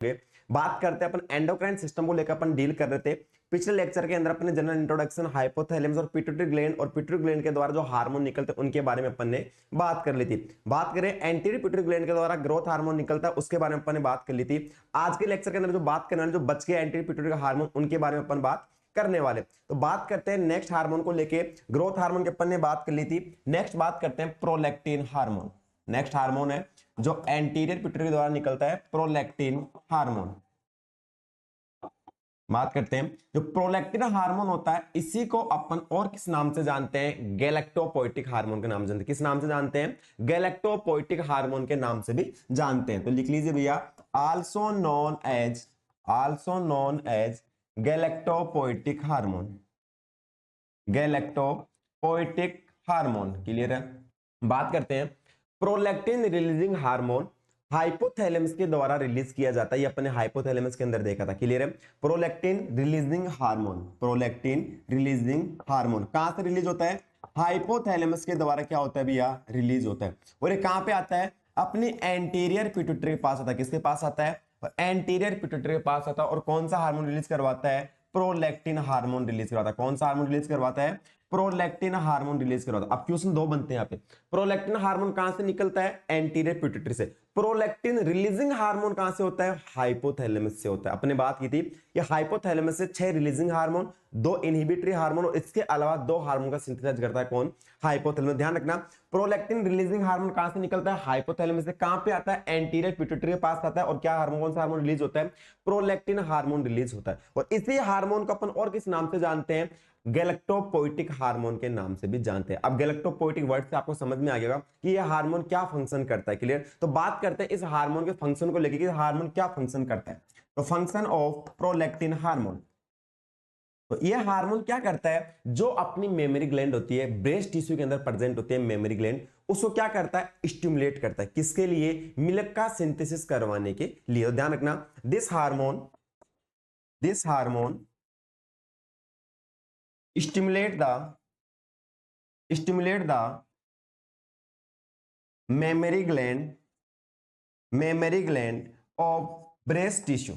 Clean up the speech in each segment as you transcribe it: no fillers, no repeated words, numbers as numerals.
बात करते हैं अपन एंडोक्राइन सिस्टम को लेकर अपन डील कर रहे थे पिछले लेक्चर के अंदर। अपने जनरल इंट्रोडक्शन हाइपोथैलेमस और पिट्यूटरी ग्लैंड और पिट्यूटरी ग्लैंड के द्वारा जो हार्मोन निकलते हैं उनके बारे में अपन ने बात कर ली थी। बात करें एंटीरियर पिट्यूटरी ग्लैंड के द्वारा ग्रोथ हार्मोन निकलता है उसके बारे में अपन ने बात कर ली थी। आज के लेक्चर के अंदर जो बात करने वाले जो बच गए एंटीरियर पिट्यूटरी हार्मोन उनके बारे में अपन बात करने वाले। तो बात करते हैं नेक्स्ट हार्मोन को लेके, ग्रोथ हार्मोन के अपन ने बात कर ली थी। नेक्स्ट बात करते हैं प्रोलैक्टिन हार्मोन। नेक्स्ट हार्मोन है जो एंटीरियर पिट्यूटरी के द्वारा निकलता है, प्रोलैक्टिन हार्मोन। बात करते हैं जो प्रोलैक्टिन हार्मोन होता है इसी को अपन और किस नाम से जानते हैं, गैलेक्टोपोइटिक हार्मोन के नाम से जानते हैं। किस नाम से जानते हैं, गैलेक्टोपोइटिक हार्मोन के नाम से भी जानते हैं। तो लिख लीजिए भैया, also known as galactopoietic hormone. Galactopoietic hormone clear है। बात करते हैं प्रोलैक्टिन रिलीजिंग हार्मोन हाइपोथैलेमस के द्वारा रिलीज किया जाता है। ये अपने हाइपोथैलेमस के अंदर देखा था, क्लियर है। Prolactin releasing hormone, prolactin releasing hormone कहां से रिलीज होता है, हाइपोथैलेमस के द्वारा क्या होता है भैया, रिलीज होता है। और ये कहां पे आता है, अपनी एंटीरियर पिट्यूटरी के पास आता है। किसके पास आता है, एंटीरियर पिट्यूटरी के पास आता है। और कौन सा हार्मोन रिलीज करवाता है, प्रोलैक्टिन हार्मोन रिलीज करवाता है। कौन सा हार्मोन रिलीज करवाता है, प्रोलैक्टिन हार्मोन रिलीज करवाता है। अब क्वेश्चन दो बनते हैं यहाँ पे, प्रोलैक्टिन हार्मोन कहां से निकलता है, एंटीरियर पिट्यूटरी से। प्रोलैक्टिन रिलीजिंग हार्मोन कहां से होता है, हाइपोथैलेमस से होता है। अपने बात की थी ये हाइपोथैलेमस से 6 रिलीजिंग हार्मोन, 2 इनहिबिटरी हार्मोन और इसके अलावा 2 हार्मोन का सिंथेसाइज करता है कौन, हाइपोथैलेमस। ध्यान रखना, प्रोलैक्टिन रिलीजिंग हार्मोन कहां से निकलता है, हाइपोथैलेमस से। कहां पे आता है, एंटीरियर पिट्यूटरी के पास आता है। और क्या हार्मोन, कौन सा हार्मोन रिलीज होता है, प्रोलैक्टिन हार्मोन रिलीज होता है। और इसी हार्मोन को अपन और किस नाम से जानते हैं, गैलेक्टोपोइटिक हार्मोन के नाम से भी जानते हैं। अब गैलेक्टोपोइटिक वर्ड से आपको समझ में आ गया कि यह हार्मोन क्या फंक्शन करता है, क्लियर। तो बात करते हैं इस हार्मोन के फंक्शन को लेकर कि हार्मोन क्या फंक्शन करता है। तो फंक्शन ऑफ प्रोलैक्टिन हार्मोन, तो यह हार्मोन क्या करता है, जो अपनी मेमोरी ग्लैंड होती है, ब्रेस्ट टिश्यू के अंदर प्रेजेंट होती है मेमोरी ग्लैंड, उसको क्या करता है, स्टिमुलेट करता है। किसके लिए, मिल्क का सिंथेसिस करवाने के लिए। तो ध्यान रखना, this hormone stimulate the mammary gland of breast tissue,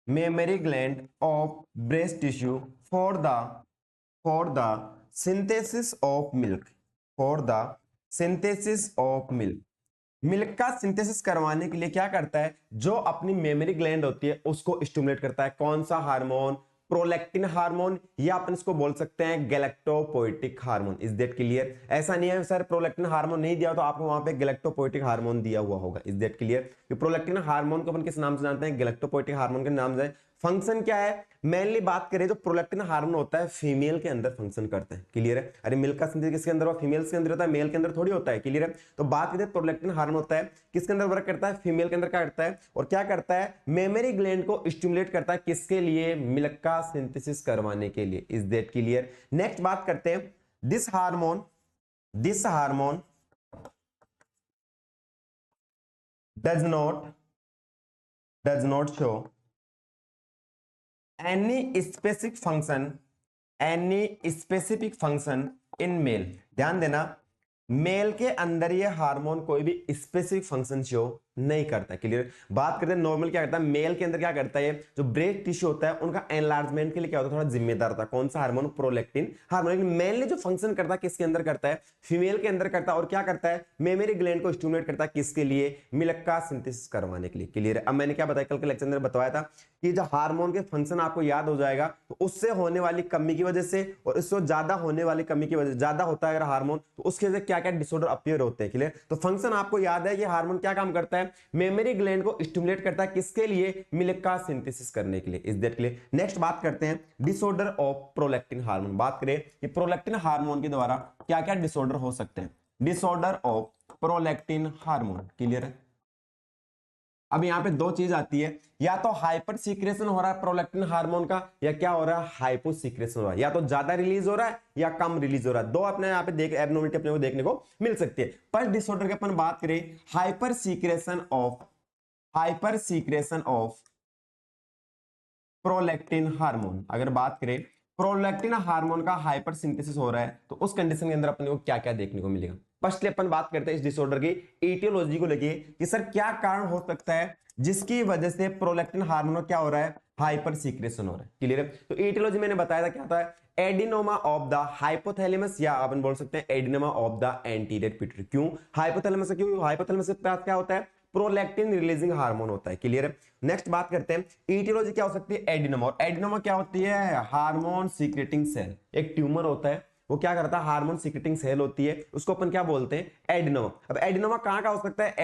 mammary gland of breast tissue for the synthesis of milk, for the synthesis of milk। Milk का सिंथेसिस करवाने के लिए क्या करता है, जो अपनी मेमोरी ग्लैंड होती है उसको स्टिमुलेट करता है। कौन सा हार्मोन, प्रोलैक्टिन हार्मोन, या अपन इसको बोल सकते हैं गैलेक्टोपोइटिक हार्मोन। Is that clear. ऐसा नहीं है सर प्रोलैक्टिन हार्मोन नहीं दिया तो आपको वहां पे गैलेक्टोपोइटिक हार्मोन दिया हुआ होगा। Is that clear. कि प्रोलैक्टिन हार्मोन को अपन किस नाम से जानते हैं, गैलेक्टोपोइटिक हार्मोन के नाम से। फंक्शन क्या है, मेनली बात करें जो प्रोलैक्टिन हार्मोन होता है फीमेल के अंदर फंक्शन करता है, क्लियर है। अरे मिल्क का सिंथेसिस किसके अंदर, फीमेल के अंदर होता है, मेल के अंदर थोड़ी होता है, क्लियर है। तो बात करते हैं प्रोलैक्टिन हार्मोन होता है किसके अंदर वर्क करता है, फीमेल के अंदर क्या करता है, और क्या करता है, मेमोरी ग्लैंड को स्टिमुलेट करता है। किसके लिए, मिल्क का सिंथेसिस करवाने के लिए। Is that clear. नेक्स्ट बात करते हैं, this hormone does not show any specific function in male। ध्यान देना, मेल के अंदर ये हार्मोन कोई भी स्पेसिफिक फंक्शन शो नहीं करता, क्लियर। बात करते हैं नॉर्मल क्या करता है, मेल के अंदर क्या करता है, जो ब्रेस्ट टिश्यू होता है उनका एनलार्जमेंट के लिए क्या होता है, थोड़ा जिम्मेदार होता है। कौन सा हार्मोन, प्रोलैक्टिन हार्मोन। लेकिन मेनली जो फंक्शन करता है किसके अंदर करता है, फीमेल के अंदर करता है। और क्या करता है, मेमोरी ग्लैंड को स्टिमुलेट करता है। किसके लिए, मिल्क का सिंथेसिस करवाने के लिए, क्लियर है। अब मैंने क्या बताया, कल के लेक्चर में बताया था कि जो हार्मोन के फंक्शन आपको याद हो जाएगा तो उससे होने वाली कमी की वजह से और इससे ज्यादा होने वाली कमी की वजह से, ज्यादा होता है अगर हार्मोन तो उसके वजह से क्या क्या डिसऑर्डर अपीयर होते हैं, क्लियर। तो फंक्शन आपको याद है कि हार्मोन क्या काम करता है, मेमोरी ग्लैंड को स्टिमुलेट करता है। किसके लिए, मिल्क का सिंथेसिस करने के लिए। Is that clear. नेक्स्ट बात करते हैं डिसऑर्डर ऑफ प्रोलैक्टिन हार्मोन। बात करें कि प्रोलैक्टिन हार्मोन के द्वारा क्या क्या डिसऑर्डर हो सकते हैं। Disorder of prolactin hormone, clear है। अब यहां पे दो चीज आती है, या तो हाइपर सीक्रेशन हो रहा है प्रोलैक्टिन हार्मोन का, या क्या हो रहा है, हाइपो सीक्रेशन हो रहा है। या तो ज्यादा रिलीज हो रहा है या कम रिलीज हो रहा है। दो अपने यहाँ पे देख एब्नॉर्मलिटी अपने को देखने को मिल सकती है। फर्स्ट डिसऑर्डर की अपन बात करें, hyper secretion of prolactin hormone. अगर बात करें प्रोलैक्टिन हार्मोन का हाइपर सिंथेसिस हो रहा है तो उस कंडीशन के अंदर अपने को क्या क्या देखने को मिलेगा। फर्स्टली अपन बात करते हैं इस डिसऑर्डर की एटियोलॉजी को लेके कि सर क्या कारण हो सकता है जिसकी वजह से प्रोलैक्टिन हार्मोन क्या हो रहा है, हाइपर सीक्रेशन हो रहा है। क्लियर है? तो एटियोलॉजी मैंने बताया था क्या था, एडिनोमा ऑफ द हाइपोथैलेमस, या अपन बोल सकते हैं adenoma of the anterior pituitary. क्यों हाइपोथैलेमस से? क्यों हाइपोथैलेमस के पास क्या होता है, प्रोलैक्टिन रिलीजिंग हार्मोन होता है। क्लियर है? नेक्स्ट बात करते हैं एटियोलॉजी क्या हो सकती है, एडिनोमा। और एडिनोमा क्या होती है, हार्मोन सीक्रेटिंग सेल। एक ट्यूमर होता है, वो क्या करता है, हार्मोन सीक्रेटिंग सेल होती है, उसको अपन क्या बोलते हैं, एडिनोमा। अब एडिनोमा कहां का हो सकता है,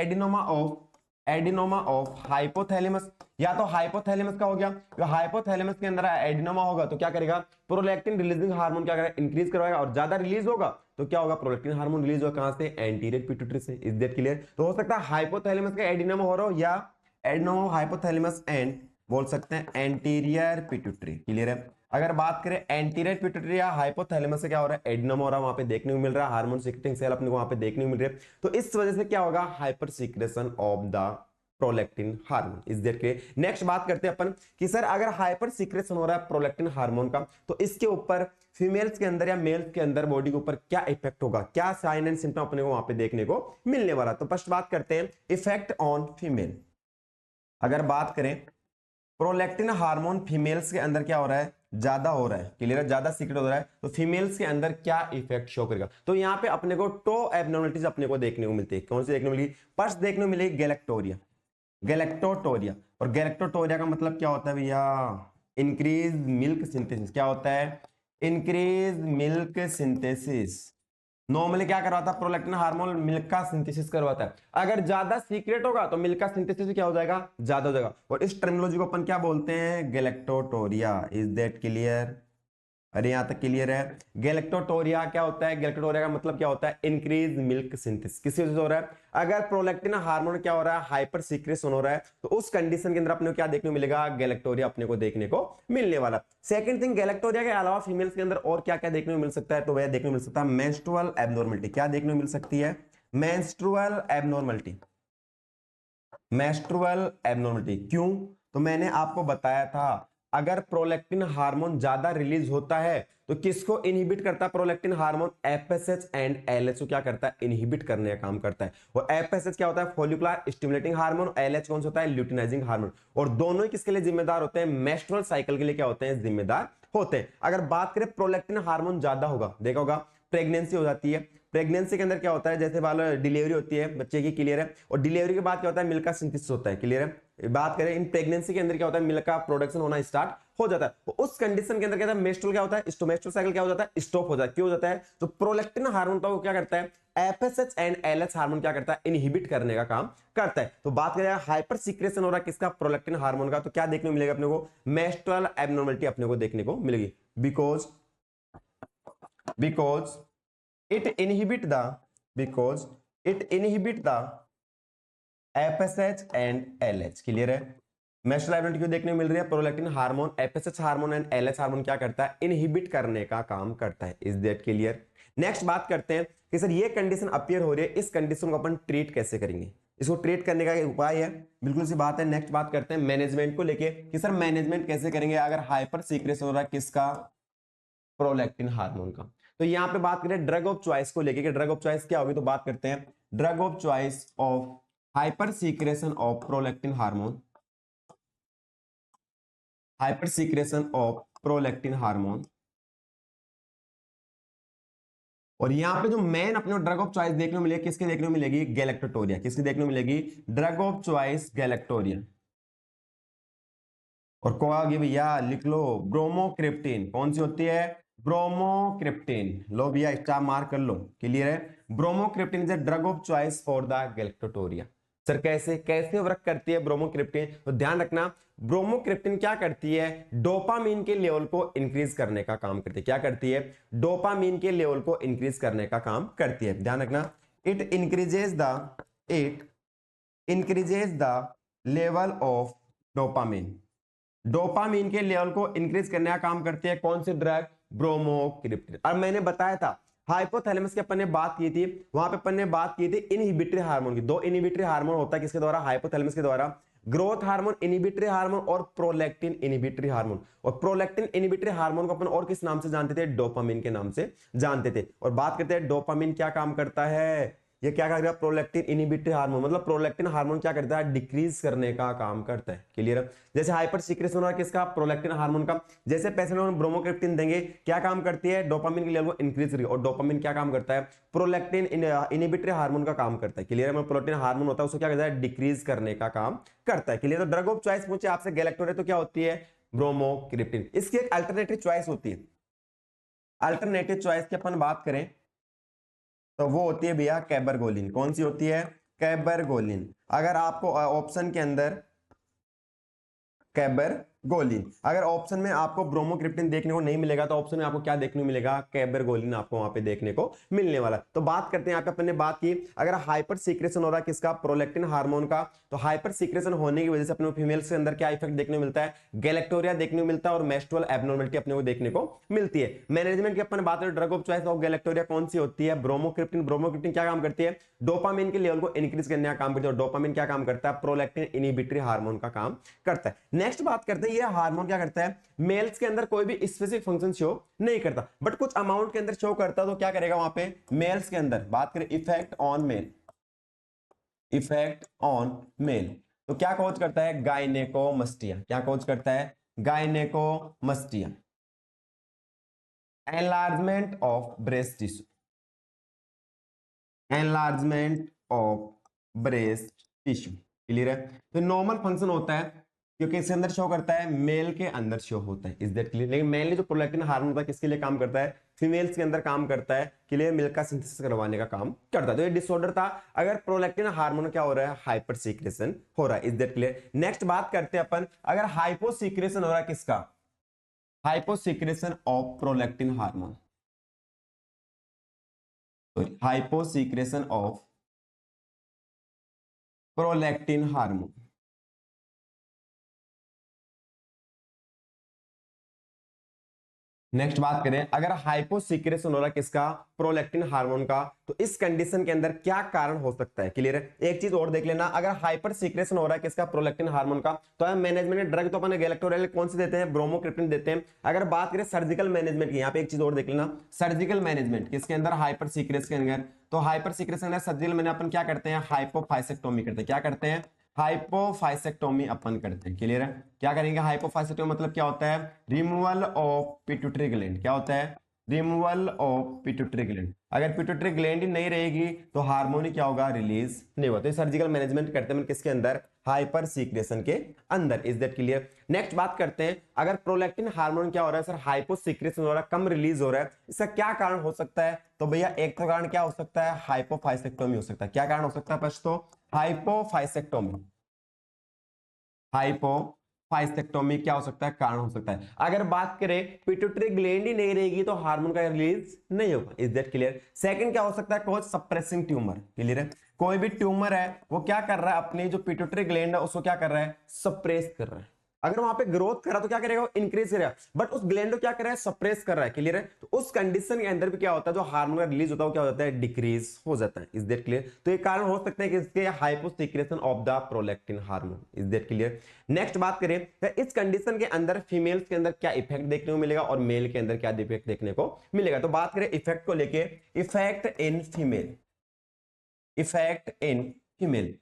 एडिनोमा ऑफ हाइपोथैलेमस, या तो हाइपोथैलेमस का हो गया, तो हाइपोथैलेमस के अंदर एडिनोमा होगा तो क्या करेगा, प्रोलैक्टिन रिलीजिंग हार्मोन क्या करेगा, इंक्रीज करवाएगा, और ज्यादा रिलीज होगा तो क्या होगा, प्रोलैक्टिन हार्मोन रिलीज होगा कहां से, एंटीरियर पिट्यूटरी से। Is that clear? तो हो सकता है हाइपोथैलेमस का एडिनोमा हो रहा हो, या एडिनोमा हाइपोथैलेमस एंड बोल सकते हैं एंटीरियर पिट्यूटरी। क्लियर है? अगर बात करें एंटीरियर पिट्यूटरी या हाइपोथैलेमस से क्या हो रहा है, एडिनोमा हो रहा है, वहां पे देखने को मिल रहा है, हार्मोन सीक्रेटिंग सेल अपने को वहां पे देखने को मिल रही है, तो इस वजह से क्या होगा, hyper secretion of the prolactin hormone. Is that clear? Next बात करते हैं अपन कि सर अगर हाइपर सीक्रेशन हो रहा है प्रोलैक्टिन हार्मोन का, तो इसके ऊपर फीमेल्स के अंदर या मेल्स के अंदर बॉडी के ऊपर क्या इफेक्ट होगा, क्या साइन एंड सिम्टम अपने को वहां पे देखने को मिलने वाला। तो फर्स्ट बात करते हैं इफेक्ट ऑन फीमेल। अगर बात करें प्रोलैक्टिन हार्मोन फीमेल्स के अंदर क्या हो रहा है, ज्यादा हो रहा है। क्लियर है? ज्यादा सीक्रेट हो रहा है, तो फीमेल्स के अंदर क्या इफेक्ट शो करेगा, तो यहाँ पे अपने को टो एबनॉर्मलिटीज अपने को देखने को मिलती है। कौन सी देखने को मिलेगी, फर्स्ट देखने को मिलेगी गैलेक्टोरिया, गैलेक्टोटोरिया। और गैलेक्टोटोरिया का मतलब क्या होता है भैया, इंक्रीज मिल्क सिंथेसिस। क्या होता है, इंक्रीज मिल्क सिंथेसिस। नॉर्मली क्या करवाता है, प्रोलैक्टिन हार्मोन मिल्क का सिंथेसिस करवाता है। अगर ज्यादा सीक्रेट होगा तो मिल्क का सिंथेसिस क्या हो जाएगा, ज्यादा हो जाएगा, और इस टर्मिनोलॉजी को अपन क्या बोलते हैं, गैलेक्टोटोरिया। Is that clear? अरे यहां तक क्लियर है? गैलेक्टोटोरिया क्या होता है, गैलेक्टोटोरिया का मतलब क्या होता है, इंक्रीज मिल्क सिंथेसिस। किस वजह से हो रहा है, अगर प्रोलैक्टिन हार्मोन क्या हो रहा है, हाइपर सीक्रेशन हो रहा है, तो उस कंडीशन के अंदर अपने को क्या देखने को मिलेगा, गैलेक्टोरिया अपने को देखने को मिलने वाला। सेकंड थिंग, गैलेक्टोरिया के अलावा फीमेल्स के अंदर और क्या क्या देखने को मिल सकता है, तो वह देखने को मिल सकता है मेंस्ट्रुअल एबनॉर्मलिटी। क्या देखने को मिल सकती है, मेंस्ट्रुअल एबनॉर्मलिटी, मेंस्ट्रुअल एबनॉर्मलिटी। क्यों, तो मैंने आपको बताया था अगर प्रोलैक्टिन हार्मोन ज्यादा रिलीज होता है तो किसको इनहिबिट करता है, prolactin hormone FSH and LH को क्या करता है, इनहिबिट करने का काम करता है। और एफएसएच क्या होता है, फोलिकुलर स्टिमुलेटिंग हार्मोन, एलएच कौन सा होता है, ल्यूटिनाइजिंग हार्मोन। और दोनों ही किसके लिए जिम्मेदार होते हैं, मेंस्ट्रुअल साइकिल के लिए क्या होते हैं, जिम्मेदार होते हैं। अगर बात करें प्रोलैक्टिन हार्मोन ज्यादा होगा, देखा होगा प्रेगनेंसी हो जाती है, प्रेगनेंसी के अंदर क्या होता है, जैसे वाला डिलीवरी होती है बच्चे की। क्लियर है? और डिलीवरी के बाद क्या होता है, मिल्क का सिंथेसिस होता है। क्लियर है? बात करें इन प्रेगनेंसी के अंदर क्या होता है, मिल्क का प्रोडक्शन होना स्टार्ट हो जाता है। तो उस कंडीशन के अंदर क्या होता है, मेंस्ट्रुअल क्या होता है, मेंस्ट्रुअल साइकिल क्या हो जाता है, स्टॉप हो जाता है। क्यों हो जाता है, तो प्रोलैक्टिन हार्मोन तो क्या करता है, एफएसएच एंड एलएच हार्मोन क्या करता है, इनहिबिट करने का काम करता है। तो बात करें हाइपर सीक्रेशन हो रहा है किसका, प्रोलैक्टिन हार्मोन का, तो क्या देखने को मिलेगा अपने को, मेंस्ट्रुअल एबनॉर्मलिटी अपने को देखने को मिलेगी। Because it inhibit the because it inhibit the FSH and LH। Clear है? मेंस्ट्रुअल एबनॉर्मलिटी क्यों देखने को मिल रही है, prolactin hormone FSH hormone and LH hormone क्या करता है, इनहिबिट करने का काम करता है। Is that clear? नेक्स्ट बात करते हैं कि सर ये कंडीशन अपीयर हो रही है, इस कंडीशन को अपन ट्रीट कैसे करेंगे, इसको ट्रीट करने का उपाय है, बिल्कुल सी बात है। नेक्स्ट बात करते हैं मैनेजमेंट को लेके कि सर मैनेजमेंट कैसे करेंगे अगर हाइपर सीक्रेशन हो रहा है किसका, प्रोलैक्टिन हार्मोन का। तो यहां पे बात करें ड्रग ऑफ चॉइस को लेके कि ड्रग ऑफ चॉइस क्या होगी, तो बात करते हैं drug of choice of hyper secretion of prolactin hormone, hyper secretion of prolactin hormone. और यहां पे जो मेन अपने ड्रग ऑफ चॉइस देखने को मिलेगी, किसके देखने को मिलेगी, गैलेक्टोरिया। किसकी देखने को मिलेगी, ड्रग ऑफ चॉइस गैलेक्टोरिया। और को आगे भैया लिख लो, ब्रोमोक्रिप्टिन। कौन सी होती है, ब्रोमोक्रिप्टिन। लो भैया स्टार मार्क कर लो। क्लियर है? Bromocriptine is a drug of choice for the galactorrhoea. Sir कैसे कैसे वर्क करती है ब्रोमोक्रिप्टिन, तो ध्यान रखना ब्रोमोक्रिप्टिन क्या करती है, डोपामीन के लेवल को इंक्रीज करने का काम करती है। क्या करती है, डोपामीन के लेवल को इंक्रीज करने का काम करती है। ध्यान रखना, it increases the level of dopamine, dopamine के लेवल को इंक्रीज करने का काम करती है कौन सी ड्रग, ब्रोमोक्रिप्टिन। और मैंने बताया था हाइपोथैलेमस की अपन ने बात की थी, वहां पे अपन ने बात की थी इनहिबिटरी हार्मोन की। दो इनहिबिटरी हार्मोन होता है किसके द्वारा, हाइपोथैलेमस के द्वारा, ग्रोथ हार्मोन, इनिबिटरी हार्मोन और प्रोलैक्टिन इनिबिटरी हार्मोन। और प्रोलैक्टिन इनिबिटरी हार्मोन को अपन और किस नाम से जानते थे? डोपामिन के नाम से जानते थे। और बात करते हैं डोपामिन क्या काम करता है। ये क्या करेगा? प्रोलैक्टिन इनिबिटरी हार्मोन, मतलब प्रोलैक्टिन हार्मोन क्या करता है? डिक्रीज करने का काम करता है। क्लियर है? जैसे हाइपर सीक्रेशन हो रहा है किसका? प्रोलैक्टिन हार्मोन का। जैसे पेशेंट को ब्रोमोक्रिप्टिन देंगे, क्या काम करती है? डोपामिन के लेवल को इंक्रीज करेगी। और डोपामिन क्या काम करता है? प्रोलैक्टिन इनिबिटरी हार्मोन का काम करता है। क्लियर है? प्रोलैक्टिन हार्मोन होता है, उसको क्या करता है? डिक्रीज करने का काम करता है। क्लियर? तो ड्रग ऑफ चॉइस पूछे आपसे गैलेक्टोरिया तो क्या होती है? ब्रोमोक्रिप्टिन। इसकी एक अल्टरनेटिव चॉइस होती है। अल्टरनेटिव चॉइस की अपन बात करें तो वो होती है भैया कैबरगोलिन। कौन सी होती है? कैबरगोलिन। अगर आपको ऑप्शन के अंदर कैबरगोलिन, अगर ऑप्शन में आपको ब्रोमोक्रिप्टिन देखने को नहीं मिलेगा तो ऑप्शन में आपको क्या देखने को मिलेगा? कैबरगोलिन आपको वहां पे देखने को मिलने वाला। तो बात करते हैं, यहाँ पे अपन ने बात की अगर हाइपर सीक्रेशन हो रहा है किसका? प्रोलैक्टिन हार्मोन का। तो हाइपर सीक्रेशन होने की वजह से अपने फीमेल्स के अंदर क्या इफेक्ट देखने को मिलता है? गैलेक्टोरिया देखने को मिलता है और मेंस्ट्रुअल एब्नॉर्मलिटी अपने को देखने को मिलती है। मैनेजमेंट की अपन बात करें, drug of choice of galactorrhoea कौन सी होती है? ब्रोमोक्रिप्टिन। ब्रोमोक्रिप्टिन क्या काम करती है? डोपामिन के लेवल को इंक्रीज करने का काम करती है। और डोपामिन क्या काम करता है? प्रोलैक्टिन इनिबिटरी हार्मोन का काम करता है। नेक्स्ट बात करते हैं, ये हार्मोन क्या करता है? मेल्स के अंदर कोई भी स्पेसिफिक फंक्शन शो नहीं करता, बट कुछ अमाउंट के अंदर शो करता है। तो क्या करेगा वहां पे? मेल्स के अंदर बात करें effect on male, effect on male, तो क्या कॉज करता है? गायनेकोमस्टिया। क्या कॉज करता है? Gynaecomastia. Enlargement of breast tissue, enlargement of breast tissue. Clear है? तो नॉर्मल फंक्शन होता है क्योंकि इसके अंदर शो करता है, मेल के अंदर शो होता है। Is that clear? लेकिन मेनली जो प्रोलैक्टिन हार्मोन होता है किसके लिए काम करता है? फीमेल्स के अंदर काम करता है। क्लियर? मिल्क का सिंथेसिस करवाने का काम करता है। तो ये डिसऑर्डर था अगर प्रोलैक्टिन हार्मोन क्या हो रहा है? हाइपर सीक्रेशन हो रहा है। Is that clear? नेक्स्ट बात करते हैं अपन, अगर हाइपो सीक्रेशन हो रहा है किसका? Hypo secretion of prolactin hormone, hypo secretion of prolactin hormone. Next बात करें, अगर हाइपोसिक्रेशन हो रहा है किसका? प्रोलैक्टिन हार्मोन का, तो इस कंडीशन के अंदर क्या कारण हो सकता है? क्लियर है? एक चीज और देख लेना, अगर हाइपर सीक्रेशन हो रहा है किसका? प्रोलैक्टिन हार्मोन का, तो हम मैनेजमेंट ड्रग तो अपन गैलेक्टोरियल कौन से देते हैं? ब्रोमोक्रिप्टिन देते हैं। अगर बात करें सर्जिकल मैनेजमेंट की, यहाँ पे एक चीज और देख लेना, सर्जिकल मैनेजमेंट किसके अंदर? हाइपर सीक्रेशन के अंदर। तो हाइपर सीक्रेशन सर्जिकल मैंने अपन क्या करते हैं? हाइपोफाइसेक्टोमी करते हैं। क्या करते हैं? हाइपोफाइसेक्टोमी अपन करते हैं। क्लियर है? क्या करेंगे? हाइपोफाइसेक्टोमी मतलब क्या होता है? Removal of pituitary gland. क्या होता है? Removal of pituitary gland. अगर पिट्यूटरी ग्लैंड ही नहीं रहेगी तो हार्मोन ही क्या होगा? रिलीज नहीं होगा। तो सर्जिकल मैनेजमेंट करते हैं किसके अंदर? हाइपर सीक्रेशन के अंदर। Is that clear? नेक्स्ट बात करते हैं, अगर प्रोलैक्टिन हार्मोन क्या हो रहा है सर? हाइपो सीक्रेशन हो रहा है, कम रिलीज हो रहा है, इसका क्या कारण हो सकता है? तो भैया एक तो कारण क्या हो सकता है? हाइपोफाइसेक्टोमी हो सकता है। क्या कारण हो सकता है? फर्स्ट तो हाइपोफाइसेक्टोमी, हाइपोफाइसेक्टोमी क्या हो सकता है? कारण हो सकता है। अगर बात करें पिट्यूटरी ग्लैंड ही नहीं रहेगी तो हार्मोन का रिलीज नहीं होगा। Is that clear? सेकंड क्या हो सकता है? Cause suppressing tumour. क्लियर है? कोई भी ट्यूमर है वो क्या कर रहा है? अपनी जो पिट्यूटरी ग्लैंड है उसको क्या कर रहा है? सप्रेस कर रहा है। अगर वहां पे ग्रोथ कर रहा तो क्या करेगा? इंक्रीज करेगा, बट उस ग्लैंड को क्या कर रहा है? सप्रेस कर रहा है। क्लियर है? तो उस कंडीशन के अंदर भी क्या होता है? जो हार्मोन का रिलीज होता है वो क्या हो जाता है? डिक्रीज हो जाता है। Is that clear? तो ये कारण हो सकते हैं कि इसके hyposecretion of the prolactin hormone. Is that clear? Next बात करें तो इस कंडीशन के अंदर फीमेल्स के अंदर क्या इफेक्ट देखने को मिलेगा और मेल के अंदर क्या इफेक्ट देखने को मिलेगा। तो बात करें इफेक्ट को लेके, effect in female, effect in female,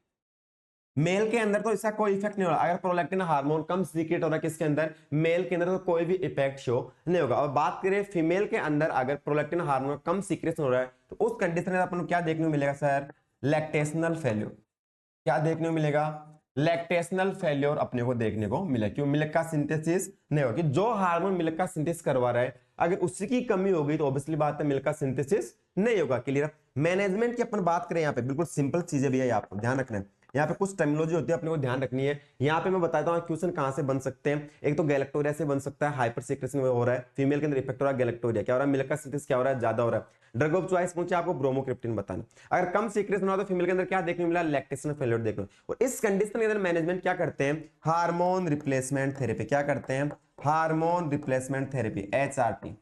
male के अंदर तो इसका कोई इफेक्ट नहीं हो रहा। अगर प्रोलैक्टिन हार्मोन कम सीक्रेट हो रहा है किसके अंदर? मेल के अंदर, तो कोई भी इफेक्ट शो नहीं होगा। और बात करें फीमेल के अंदर, अगर प्रोलैक्टिन हार्मोन कम सीक्रेशन हो रहा है तो उस कंडीशन में अपन को क्या देखने को मिलेगा सर? Lactational failure. क्या देखने को मिलेगा? लैक्टेशनल फेल्योर अपने को देखने को मिला। क्यों? मिल्क का सिंथेसिस नहीं होगा। जो हार्मोन मिल्क का सिंथेसिस करवा रहा है अगर उसी की कमी होगी तो ऑब्वियसली बात है मिल्क का सिंथेसिस नहीं होगा। क्लियर? मैनेजमेंट की अपन बात करें, यहाँ पे बिल्कुल सिंपल चीजें भी है, आपको ध्यान रखना है। यहाँ पे कुछ टर्मिनोलॉजी होती है अपने को ध्यान रखनी है। यहाँ पे मैं बताता हूँ क्वेश्चन कहां से बन सकते हैं। एक तो गैलेक्टोरिया से बन सकता है, हाइपर सीक्रेशन हो रहा है, फीमेल के अंदर इफेक्ट हो रहा है, गैलेक्टोरिया क्या हो रहा है? मिल्क का सिंथेसिस क्या हो रहा है? ज्यादा हो रहा है। ड्रग ऑफ चॉइस पूछे आपको ब्रोमोक्रिप्टिन बताना। अगर कम सीक्रेशन हो तो फीमेल के अंदर क्या देखने मिला? लैक्टेशन फेल्योर देखो। और इस कंडीशन के अंदर मैनेजमेंट क्या करते हैं? Hormone replacement therapy. क्या करते हैं? Hormone replacement therapy, HRT,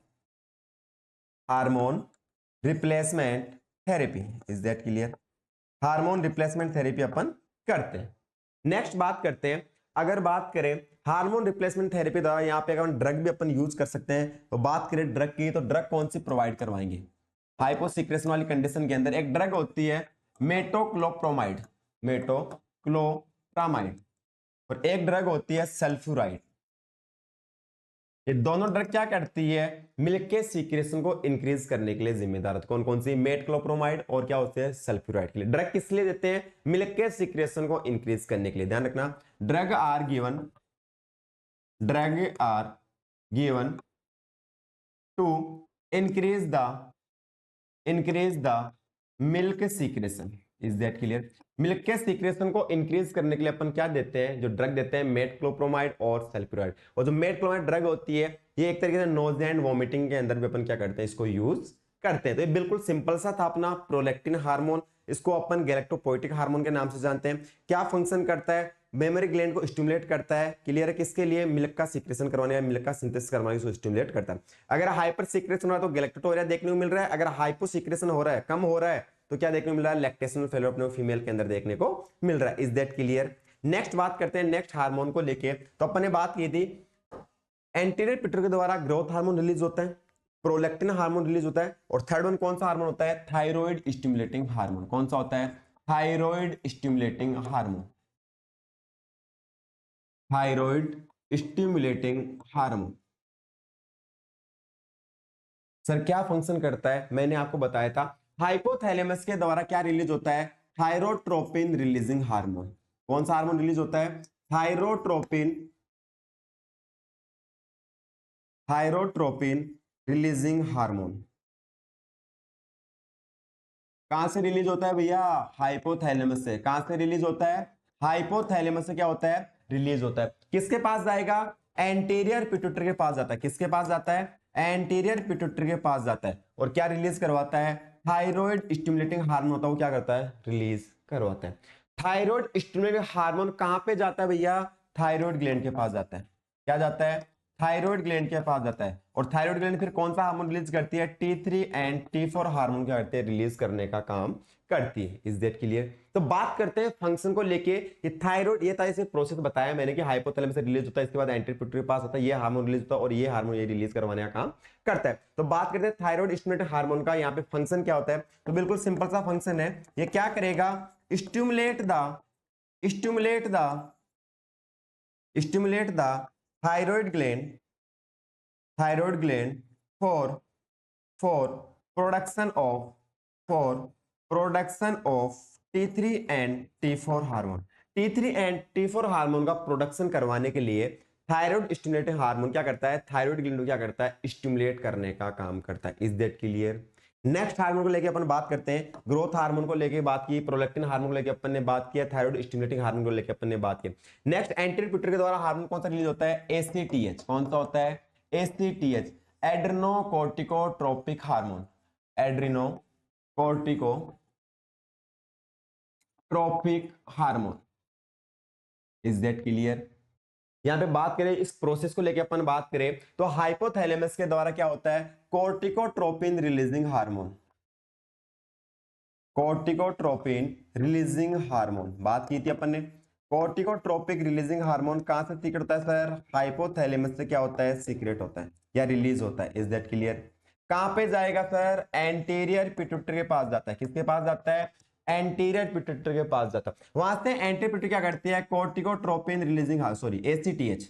hormone replacement therapy. Is that clear? Hormone replacement therapy अपन करते हैं। नेक्स्ट बात करते हैं, अगर बात करें हार्मोन रिप्लेसमेंट थेरेपी द्वारा, यहाँ पे अगर ड्रग भी अपन यूज कर सकते हैं, तो बात करें ड्रग की, तो ड्रग कौन सी प्रोवाइड करवाएंगे? हाइपोसिक्रेशन वाली कंडीशन के अंदर एक ड्रग होती है मेटोक्लोप्रोमाइड, मेटोक्लोप्रामाइड, और एक ड्रग होती है सल्फ्यूराइड। ये दोनों ड्रग क्या करती है? मिल्क के सीक्रेशन को इंक्रीज करने के लिए जिम्मेदार है। कौन कौन सी? मेटक्लोप्रोमाइड और क्या होते हैं? सल्फ्यूराइड के लिए। ड्रग किस लिए देते हैं? मिल्क के सीक्रेशन को इंक्रीज करने के लिए। ध्यान रखना, drug are given to increase the milk secretion. Is that clear? Milk के सीक्रेशन को इंक्रीज करने के लिए अपन क्या देते हैं? जो ड्रग देते हैं मेटक्लोप्रोमाइड और सल्फ्यूराइड। और जो मेटक्लोप्रोमाइड ड्रग होती है, ये एक तरीके से नोजिया एंड वोमिटिंग के अंदर भी अपन क्या करते हैं? इसको यूज करते हैं। तो ये बिल्कुल सिंपल सा था अपना प्रोलैक्टिन हार्मोन। इसको अपन गैलेक्टोपोएटिक हार्मोन के नाम से जानते हैं। क्या फंक्शन करता है? मेमोरी ग्लैंड को स्टिमुलेट करता है। क्लियर है? किसके लिए? मिल्क का सीक्रेशन करवाने या मिल्क का सिंथेसिस करवाने को स्टिमुलेट करता है। अगर हाइपर सीक्रेशन हो रहा है तो गैलेक्टोटोरिया देखने को मिल रहा है। अगर हाइपो सीक्रेशन हो रहा है, कम हो रहा है, तो क्या देखने को मिल रहा है? लैक्टेशनल फेलियर अपने फीमेल के अंदर देखने को मिल रहा है। Is that clear? नेक्स्ट बात करते हैं नेक्स्ट हार्मोन को लेके। तो अपन ने बात की थी एंटीरियर पिट्यूटरी के द्वारा ग्रोथ हार्मोन रिलीज होता है, प्रोलैक्टिन हार्मोन रिलीज होता है, और थर्ड वन कौन सा हार्मोन होता है? Thyroid stimulating hormone. कौन सा होता है? Thyroid stimulating hormone. Thyroid stimulating hormone sir क्या फंक्शन करता है? मैंने आपको बताया था, हाइपोथैलेमस के द्वारा क्या रिलीज होता है? Thyrotropin releasing hormone. कौन सा हार्मोन रिलीज होता है? Thyrotropin thyrotropin releasing hormone. कहां से रिलीज होता है भैया? हाइपोथैलेमस से। कहां से रिलीज होता है? हाइपोथैलेमस से क्या होता है? रिलीज होता है। किसके पास जाएगा? एंटीरियर पिट्यूटरी के पास जाता है। किसके पास जाता है? एंटीरियर पिट्यूटरी के पास जाता है। और क्या रिलीज करवाता है? थायराइड स्टिमुलेटिंग हार्मोन होता है, वो क्या करता है? रिलीज करवाता है। थायराइड स्टिमुलेटिंग हार्मोन कहां पे जाता है भैया? थायराइड ग्लैंड के पास जाता है। क्या जाता है? थायराइड ग्लैंड के पास जाता है। और थायराइड ग्लैंड फिर कौन सा हार्मोन रिलीज करती है? T3 एंड T4 हार्मोन क्या करते हैं? रिलीज करने का काम करती है। Is that clear? तो बात करते हैं फंक्शन को लेके कि थायराइड, ये था इसे प्रोसेस बताया मैंने कि हाइपोथैलेमस से रिलीज होता है, इसके बाद एंटीरियर पिट्यूटरी के पास आता है, ये हार्मोन रिलीज होता है, और ये हार्मोन ये रिलीज करवाने का काम करता है। तो बात करते हैं थायराइड स्टिमुलेटिंग हार्मोन का यहाँ पे फंक्शन क्या होता है। तो बिल्कुल सिंपल सा फंक्शन है। ये क्या करेगा? Stimulate the thyroid gland for for production of T3 and T4 hormone. T3 and T4 hormone का प्रोडक्शन करवाने के लिए थायराइड स्टिमुलेटिंग हार्मोन क्या करता है? थायराइड ग्लैंड को क्या करता है? स्टिमुलेट करने का काम करता है। Is that clear? Next hormone को लेके अपन बात करते हैं। ग्रोथ हार्मोन को लेके बात की, प्रोलैक्टिन हार्मोन को लेके अपन ने बात किया, थायराइड स्टिमुलेटिंग हार्मोन को लेके अपन ने बात की। नेक्स्ट एंटीरियर पिट्यूटरी के द्वारा हार्मोन कौन सा रिलीज होता है? ACTH। कौन सा होता है? ACTH, adrenocorticotropic hormone. Adrenocorticotropic hormone. Is that clear? यहां पे बात करें इस प्रोसेस को लेके अपन बात करें तो हाइपोथैलेमस के द्वारा क्या होता है? कोर्टिकोट्रोपिन रिलीजिंग हार्मोन। कोर्टिकोट्रोपिन रिलीजिंग हार्मोन बात की थी अपन ने। कोर्टिकोट्रोपिक रिलीजिंग हार्मोन कहां से सीक्रेट होता है सर? हाइपोथैलेमस से क्या होता है? सीक्रेट होता है या रिलीज होता है। Is that clear? कहां पे जाएगा सर? एंटीरियर पिट्यूटरी के पास जाता है। किसके पास जाता है? एंटीरियर पिट्यूटरी के पास जाता है। वहां से एंटीरियर पिट्यूटरी क्या करती है? कोर्टिकोट्रोपिन रिलीजिंग सॉरी ACTH।